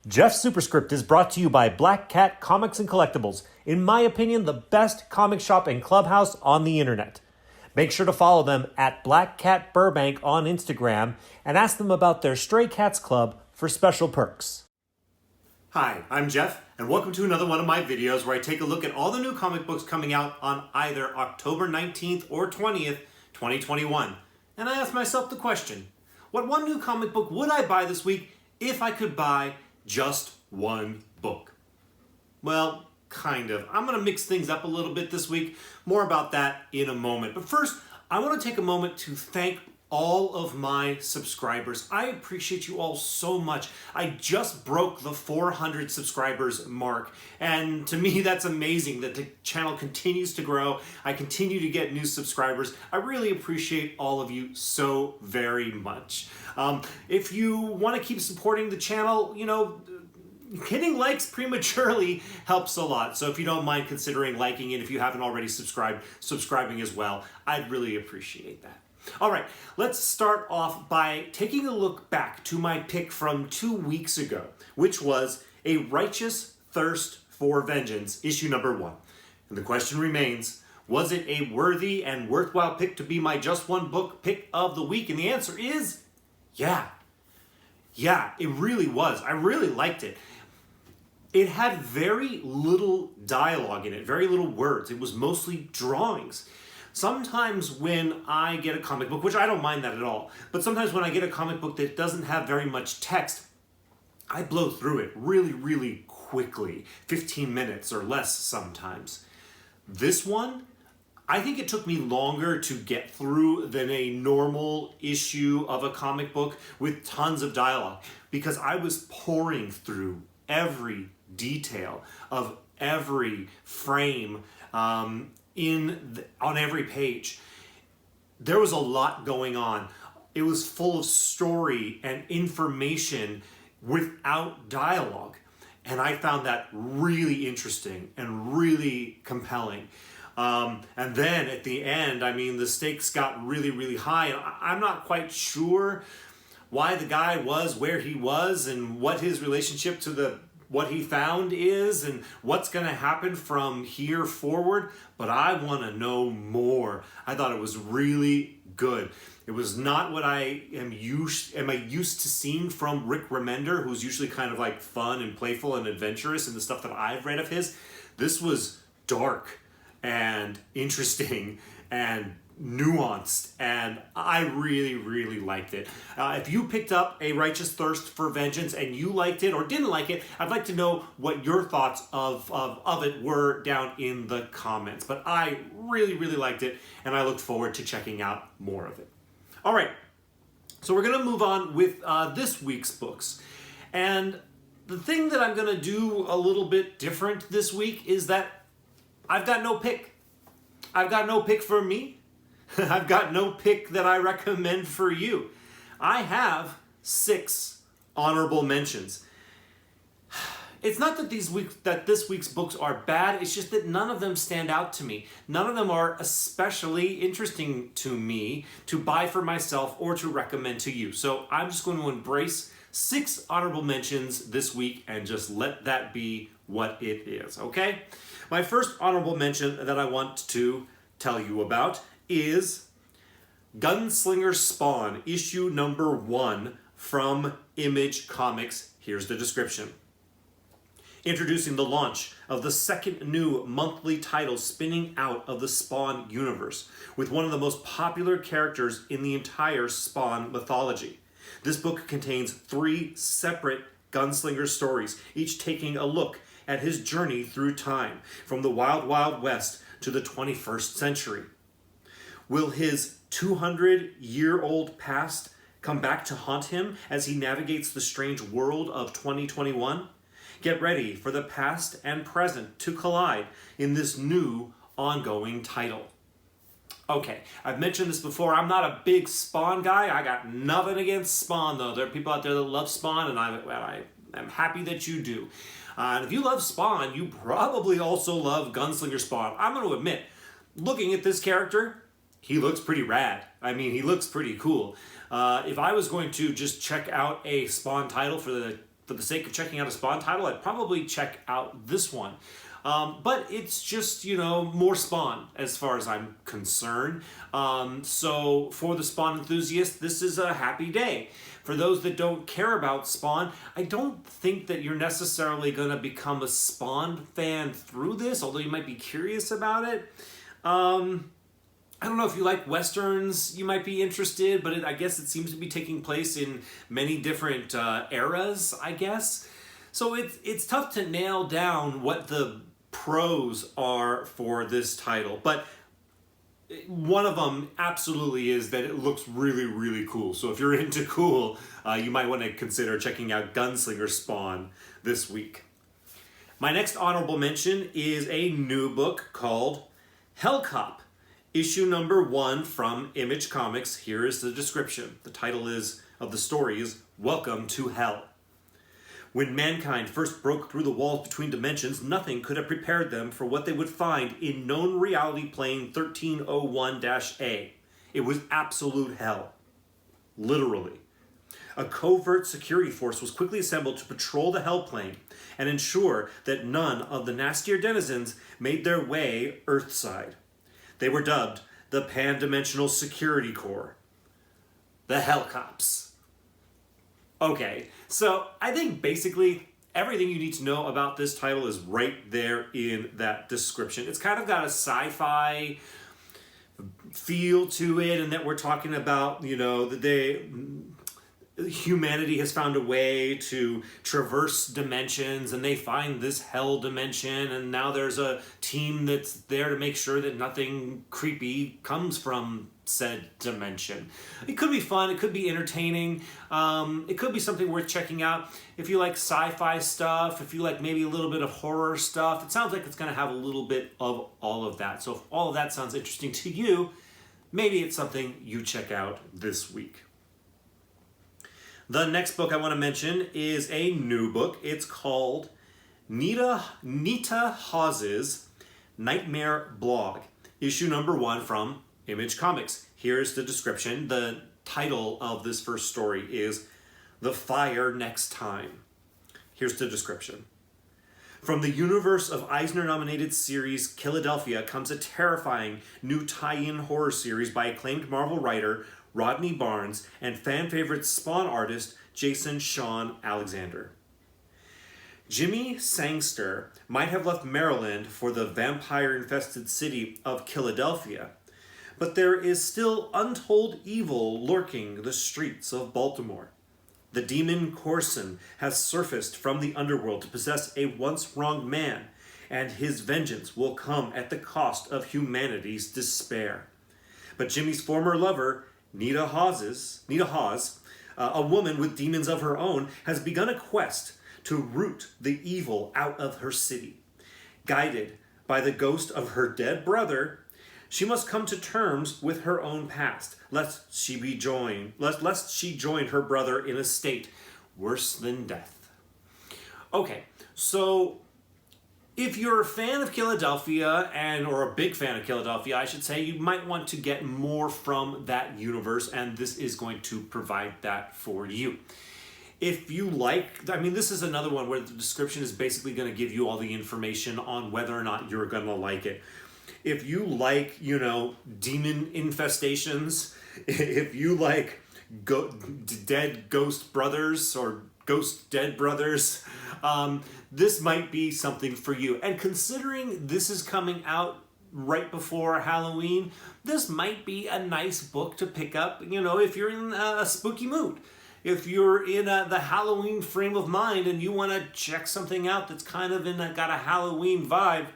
Jeff's Superscript is brought to you by Black Cat Comics and Collectibles. In my opinion, the best comic shop and clubhouse on the internet. Make sure to follow them at Black Cat Burbank on Instagram and ask them about their Stray Cats Club for special perks. Hi, I'm Jeff, and welcome to another one of my videos where I take a look at all the new comic books coming out on either October 19th or 20th, 2021. And I ask myself the question, what one new comic book would I buy this week if I could buy just one book? Well, kind of. I'm going to mix things up a little bit this week. More about that in a moment. But first, I want to take a moment to thank all of my subscribers. I appreciate you all so much. I just broke the 400 subscribers mark, and to me that's amazing that the channel continues to grow. I continue to get new subscribers. I really appreciate all of you so very much. If you want to keep supporting the channel, hitting likes prematurely helps a lot. So if you don't mind considering liking it, if you haven't already subscribing as well, I'd really appreciate that. All right, let's start off by taking a look back to my pick from 2 weeks ago, which was A Righteous Thirst for Vengeance, issue number 1. And the question remains, was it a worthy and worthwhile pick to be my just one book pick of the week? And the answer is, yeah. Yeah, it really was. I really liked it. It had very little dialogue in it, very little words. It was mostly drawings. Sometimes when I get a comic book, which I don't mind that at all, but sometimes when I get a comic book that doesn't have very much text, I blow through it really, really quickly, 15 minutes or less sometimes. This one, I think it took me longer to get through than a normal issue of a comic book with tons of dialogue, because I was pouring through every detail of every frame on every page. There was a lot going on. It was full of story and information without dialogue. And I found that really interesting and really compelling. And then at the end, the stakes got really, really high. And I'm not quite sure why the guy was where he was and what his relationship to what he found is and what's going to happen from here forward, but I want to know more. I thought it was really good. It was not what I am used to seeing from Rick Remender, who's usually kind of like fun and playful and adventurous in the stuff that I've read of his. This was dark and interesting and nuanced, and I really, really liked it. If you picked up A Righteous Thirst for Vengeance and you liked it or didn't like it, I'd like to know what your thoughts of it were down in the comments. But I really, really liked it, and I look forward to checking out more of it. All right, so we're going to move on with this week's books. And the thing that I'm going to do a little bit different this week is that I've got no pick. I've got no pick for me. I've got no pick that I recommend for you. I have 6 honorable mentions. It's not that this week's books are bad, it's just that none of them stand out to me. None of them are especially interesting to me to buy for myself or to recommend to you. So I'm just going to embrace 6 honorable mentions this week and just let that be what it is, okay? My first honorable mention that I want to tell you about is Gunslinger Spawn, issue number 1 from Image Comics. Here's the description. Introducing the launch of the second new monthly title spinning out of the Spawn universe, with one of the most popular characters in the entire Spawn mythology. This book contains 3 separate Gunslinger stories, each taking a look at his journey through time, from the Wild Wild West to the 21st century. Will his 200-year-old past come back to haunt him as he navigates the strange world of 2021? Get ready for the past and present to collide in this new ongoing title. Okay, I've mentioned this before. I'm not a big Spawn guy. I got nothing against Spawn, though. There are people out there that love Spawn, and I'm happy that you do. And if you love Spawn, you probably also love Gunslinger Spawn. I'm going to admit, looking at this character, he looks pretty rad. He looks pretty cool. If I was going to just check out a Spawn title for the for the sake of checking out a Spawn title, I'd probably check out this one. But it's just, more Spawn as far as I'm concerned. So for the Spawn enthusiast, this is a happy day. For those that don't care about Spawn, I don't think that you're necessarily going to become a Spawn fan through this, although you might be curious about it. I don't know if you like Westerns, you might be interested, but I guess it seems to be taking place in many different eras, I guess. So it's tough to nail down what the pros are for this title, but one of them absolutely is that it looks really, really cool. So if you're into cool, you might want to consider checking out Gunslinger Spawn this week. My next honorable mention is a new book called HELLCOP, issue number 1 from Image Comics. Here is the description. The title of the story is Welcome to Hell. When mankind first broke through the walls between dimensions, nothing could have prepared them for what they would find in known reality plane 1301-A. It was absolute hell. Literally. A covert security force was quickly assembled to patrol the hell plane and ensure that none of the nastier denizens made their way Earthside. They were dubbed the Pan-Dimensional Security Corps, the HELLCOPs. Okay, so I think basically everything you need to know about this title is right there in that description. It's kind of got a sci-fi feel to it, and that we're talking about, humanity has found a way to traverse dimensions, and they find this hell dimension, and now there's a team that's there to make sure that nothing creepy comes from said dimension. It could be fun, it could be entertaining, it could be something worth checking out. If you like sci-fi stuff, if you like maybe a little bit of horror stuff, it sounds like it's going to have a little bit of all of that. So if all of that sounds interesting to you, maybe it's something you check out this week. The next book I want to mention is a new book. It's called Nita Hawes's Nightmare Blog, issue number 1 from Image Comics. Here's the description. The title of this first story is The Fire Next Time. Here's the description. From the universe of Eisner-nominated series Philadelphia comes a terrifying new tie-in horror series by acclaimed Marvel writer Rodney Barnes and fan-favorite Spawn artist Jason Sean Alexander. Jimmy Sangster might have left Maryland for the vampire-infested city of Philadelphia, but there is still untold evil lurking the streets of Baltimore. The demon Corson has surfaced from the underworld to possess a once-wronged man, and his vengeance will come at the cost of humanity's despair. But Jimmy's former lover, Nita Hawes, a woman with demons of her own, has begun a quest to root the evil out of her city. Guided by the ghost of her dead brother, she must come to terms with her own past, lest she join her brother in a state worse than death. Okay, so if you're a fan of Philadelphia, or a big fan of Philadelphia, I should say, you might want to get more from that universe, and this is going to provide that for you. If you this is another one where the description is basically going to give you all the information on whether or not you're going to like it. If you like, demon infestations, if you like dead ghost brothers or ghost dead brothers, this might be something for you. And considering this is coming out right before Halloween, this might be a nice book to pick up, if you're in a spooky mood. If you're in the Halloween frame of mind and you want to check something out that's kind of got a Halloween vibe,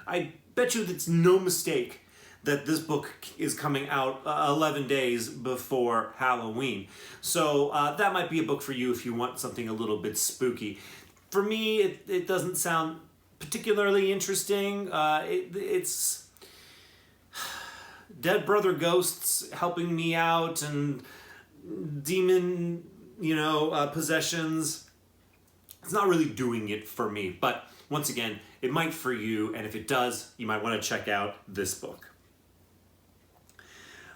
I bet you it's no mistake that this book is coming out 11 days before Halloween. So that might be a book for you if you want something a little bit spooky. For me, it doesn't sound particularly interesting. It's dead brother ghosts helping me out and demon, possessions. It's not really doing it for me, but once again, it might for you, and if it does, you might want to check out this book.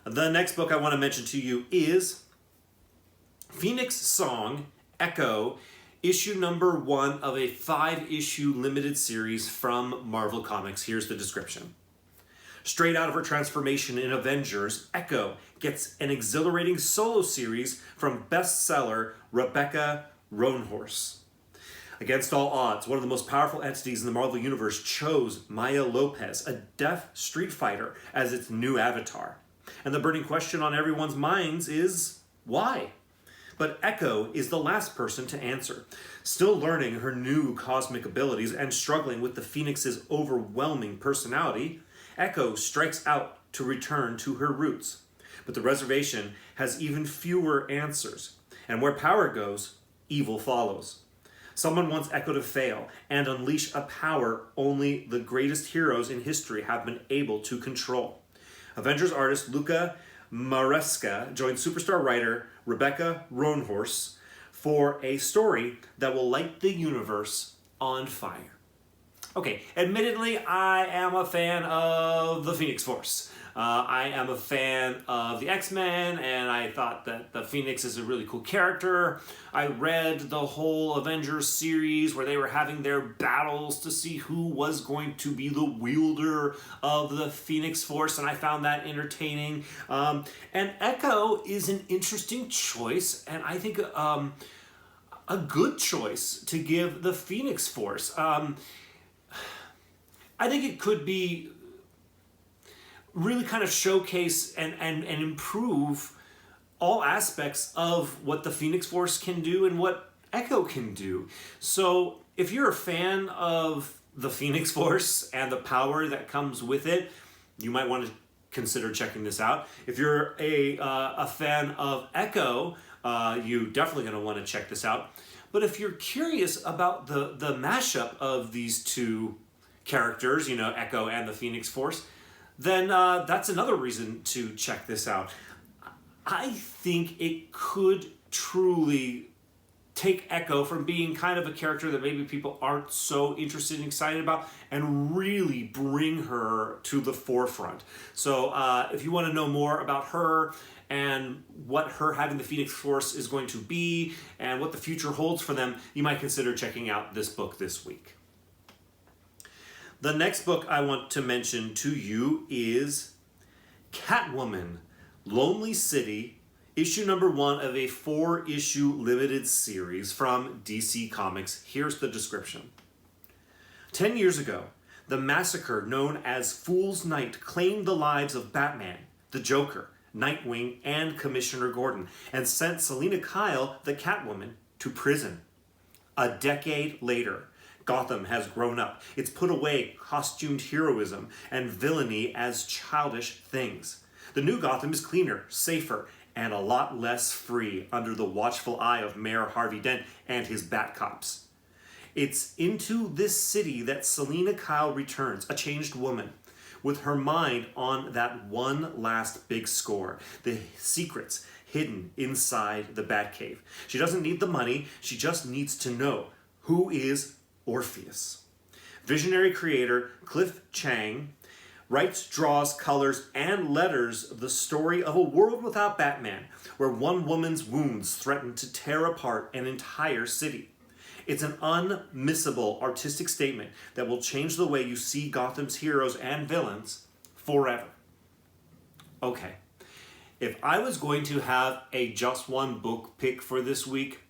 The next book I want to mention to you is Phoenix Song Echo, issue number 1 of a 5-issue limited series from Marvel Comics. Here's the description. Straight out of her transformation in Avengers, Echo gets an exhilarating solo series from bestseller Rebecca Roanhorse. Against all odds, one of the most powerful entities in the Marvel Universe chose Maya Lopez, a deaf street fighter, as its new avatar. And the burning question on everyone's minds is, why? But Echo is the last person to answer. Still learning her new cosmic abilities and struggling with the Phoenix's overwhelming personality, Echo strikes out to return to her roots. But the reservation has even fewer answers. And where power goes, evil follows. Someone wants Echo to fail and unleash a power only the greatest heroes in history have been able to control. Avengers artist Luca Maresca joined superstar writer Rebecca Roanhorse for a story that will light the universe on fire. Okay, admittedly, I am a fan of the Phoenix Force. I am a fan of the X-Men, and I thought that the Phoenix is a really cool character. I read the whole Avengers series where they were having their battles to see who was going to be the wielder of the Phoenix Force, and I found that entertaining. And Echo is an interesting choice, and I think a good choice to give the Phoenix Force. I think it could be really kind of showcase and improve all aspects of what the Phoenix Force can do and what Echo can do. So if you're a fan of the Phoenix Force and the power that comes with it, you might want to consider checking this out. If you're a fan of Echo, you're definitely going to want to check this out. But if you're curious about the mashup of these two characters, you know, Echo and the Phoenix Force, then that's another reason to check this out. I think it could truly take Echo from being kind of a character that maybe people aren't so interested and excited about and really bring her to the forefront. So if you want to know more about her and what her having the Phoenix Force is going to be and what the future holds for them, you might consider checking out this book this week. The next book I want to mention to you is Catwoman, Lonely City, issue number 1 of a 4-issue limited series from DC Comics. Here's the description. 10 years ago, the massacre known as Fool's Night claimed the lives of Batman, the Joker, Nightwing, and Commissioner Gordon, and sent Selina Kyle, the Catwoman, to prison. A decade later, Gotham has grown up. It's put away costumed heroism and villainy as childish things. The new Gotham is cleaner, safer, and a lot less free under the watchful eye of Mayor Harvey Dent and his Bat Cops. It's into this city that Selina Kyle returns, a changed woman, with her mind on that one last big score, the secrets hidden inside the Batcave. She doesn't need the money, she just needs to know who is Orpheus. Visionary creator Cliff Chang writes, draws, colors, and letters the story of a world without Batman, where one woman's wounds threaten to tear apart an entire city. It's an unmissable artistic statement that will change the way you see Gotham's heroes and villains forever. Okay, if I was going to have a just one book pick for this week,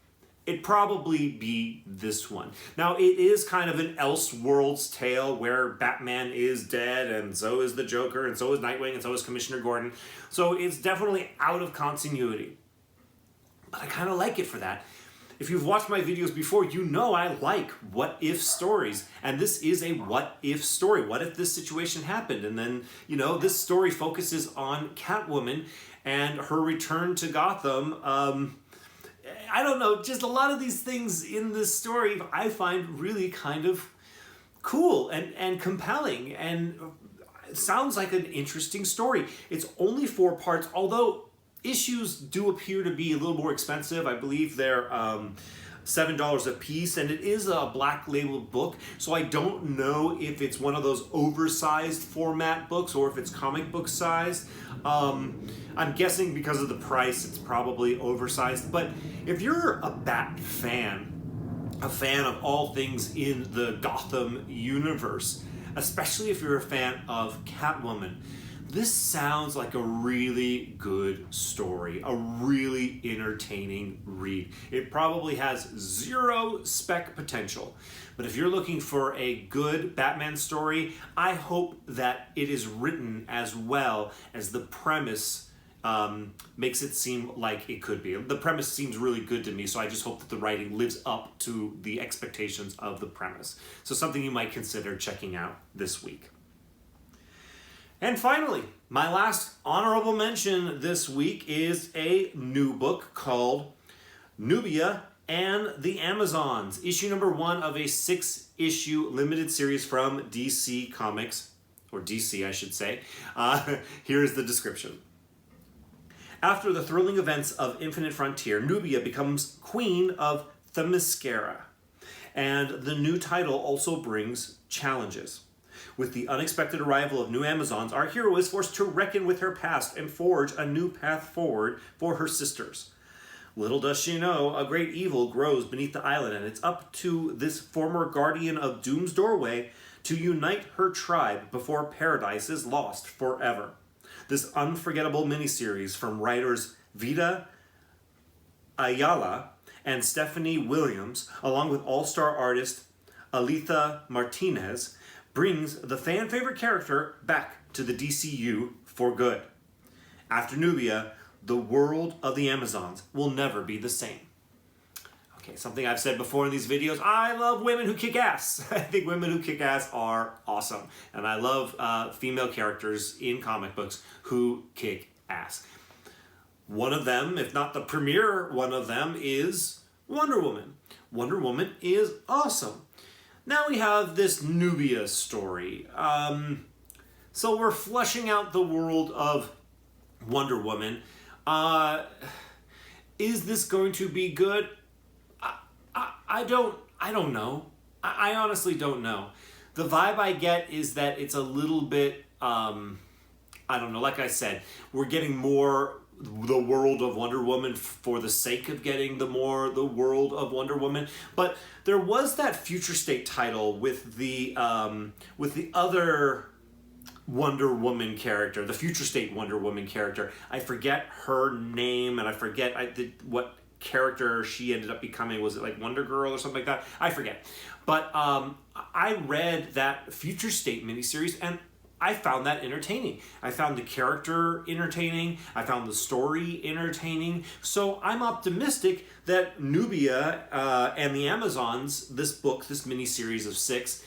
it'd probably be this one. Now, it is kind of an Elseworlds tale where Batman is dead, and so is the Joker, and so is Nightwing, and so is Commissioner Gordon. So it's definitely out of continuity. But I kind of like it for that. If you've watched my videos before, you know I like what-if stories. And this is a what-if story. What if this situation happened? And then, you know, this story focuses on Catwoman and her return to Gotham. I don't know, just a lot of these things in this story I find really kind of cool and compelling, and it sounds like an interesting story. It's only 4 parts, although issues do appear to be a little more expensive. I believe they're $7 a piece, and it is a black labeled book, so I don't know if it's one of those oversized format books or if it's comic book sized. I'm guessing because of the price it's probably oversized, but if you're a Bat fan, a fan of all things in the Gotham universe, especially if you're a fan of Catwoman, this sounds like a really good story, a really entertaining read. It probably has zero spec potential, but if you're looking for a good Batman story, I hope that it is written as well as the premise makes it seem like it could be. The premise seems really good to me, so I just hope that the writing lives up to the expectations of the premise. So something you might consider checking out this week. And finally, my last honorable mention this week is a new book called Nubia and the Amazons, issue number 1 of a 6-issue limited series from DC Comics, or DC I should say. Here's the description. After the thrilling events of Infinite Frontier, Nubia becomes queen of Themyscira, and the new title also brings challenges. With the unexpected arrival of new Amazons, our hero is forced to reckon with her past and forge a new path forward for her sisters. Little does she know, a great evil grows beneath the island, and it's up to this former guardian of Doom's doorway to unite her tribe before paradise is lost forever. This unforgettable miniseries from writers Vida Ayala and Stephanie Williams, along with all-star artist Alitha Martinez, brings the fan-favorite character back to the DCU for good. After Nubia, the world of the Amazons will never be the same. Okay, something I've said before in these videos, I love women who kick ass. I think women who kick ass are awesome. And I love female characters in comic books who kick ass. One of them, if not the premier one of them, is Wonder Woman. Wonder Woman is awesome. Now we have this Nubia story. So we're fleshing out the world of Wonder Woman. Is this going to be good? I don't know. I honestly don't know. The vibe I get is that it's a little bit, I don't know, like I said, we're getting more the world of Wonder Woman for the sake of getting the world of Wonder Woman. But there was that Future State title with the other Wonder Woman character, the Future State Wonder Woman character. I forget her name, and I forget what character she ended up becoming. Was it like Wonder Girl or something like that? I forget. But I read that Future State miniseries, and I found that entertaining. I found the character entertaining. I found the story entertaining. So I'm optimistic that Nubia and the Amazons, this book, this miniseries of 6,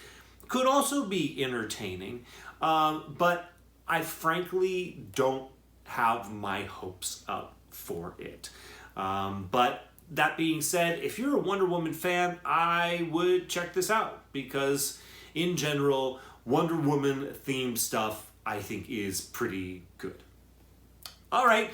could also be entertaining. But I frankly don't have my hopes up for it. But that being said, if you're a Wonder Woman fan, I would check this out because in general, Wonder Woman themed stuff I think is pretty good. All right.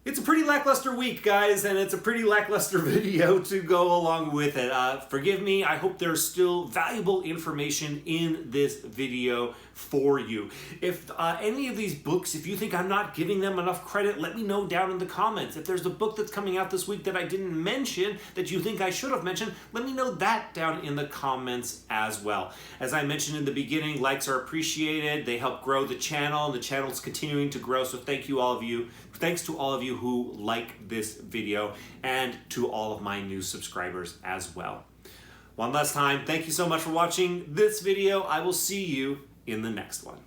It's a pretty lackluster week, guys, and it's a pretty lackluster video to go along with it. Forgive me, I hope there's still valuable information in this video for you. If any of these books, if you think I'm not giving them enough credit, let me know down in the comments. If there's a book that's coming out this week that I didn't mention, that you think I should have mentioned, let me know that down in the comments as well. As I mentioned in the beginning, likes are appreciated. They help grow the channel, and the channel's continuing to grow, so thank you all of you. Thanks to all of you who like this video and to all of my new subscribers as well. One last time, thank you so much for watching this video. I will see you in the next one.